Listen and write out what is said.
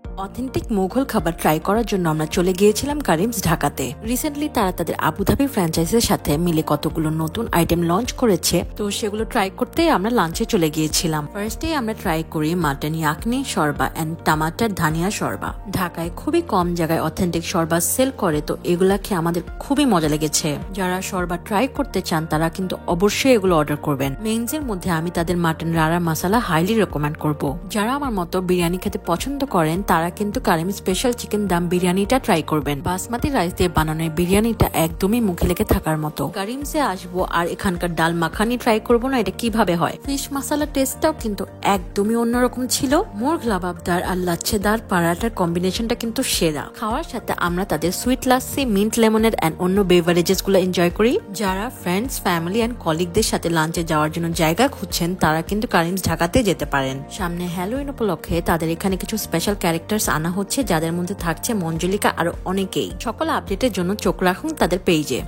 Authentic Mughal খাবার try করার জন্য আমরা চলে গিয়েছিলাম কারিমস ঢাকাতে। রিসেন্টলি তারা তাদের আবুধাবি ফ্র্যাঞ্চাইজির সাথে মিলে কতগুলো নতুন আইটেম লঞ্চ করেছে, তো সেগুলো ট্রাই করতে আমরা লাঞ্চে চলে গিয়েছিলাম। ফার্স্টে আমরা ট্রাই করি মাটন ইয়াকনি শরবা এন্ড টমাটার ধানিয়া শরবা। ঢাকায় খুবই কম জায়গায় অথেন্টিক শরবা সেল করে, তো এগুলা খেয়ে আমাদের খুবই মজা লেগেছে। যারা শরবা ট্রাই করতে চান তারা কিন্তু অবশ্যই এগুলো অর্ডার করবেন। মেইনসের মধ্যে আমি তাদের মাটন রাড়া মশলা হাইলি রেকমেন্ড করব। যারা আমার মতো বিরিয়ানি খেতে পছন্দ করেন তারা কিন্তু কারিম স্পেশাল চিকেন দাম বিরিয়ানিটা ট্রাই করবেন। বাসমতি রাইস দিয়ে বানানো বিরিয়ানিটা একদমই মুখে লেগে থাকার মতো। কারিমসে আসবো আর এখানকার ডাল মাখানি ট্রাই করবো না এটা কিভাবে হয়। ফিশ মশলা টেস্টটাও কিন্তু একদমই অন্যরকম ছিল। মোরগ লাবাবদার আর লাচ্ছেদার পারাটার কম্বিনেশনটা কিন্তু সেরা। খাওয়ার সাথে আমরা তাদের সুইট লাচ্ছি, মিন্ট লেমনের এন্ড অন্য বেভারেজেস গুলো এনজয় করি। যারা ফ্রেন্ডস, ফ্যামিলি এন্ড কলিগদের সাথে লাঞ্চে যাওয়ার জন্য জায়গা খুঁজছেন তারা কিন্তু কারিমস ঢাকাতে যেতে পারেন। সামনে হ্যালোউইন উপলক্ষে তাদের এখানে কিছু স্পেশাল ক্যারেক্টার্স আনা হচ্ছে, যাদের মধ্যে থাকছে মঞ্জুলিকা আরো অনেকেই। সকল আপডেটের জন্য চোখ রাখুন তাদের পেজে।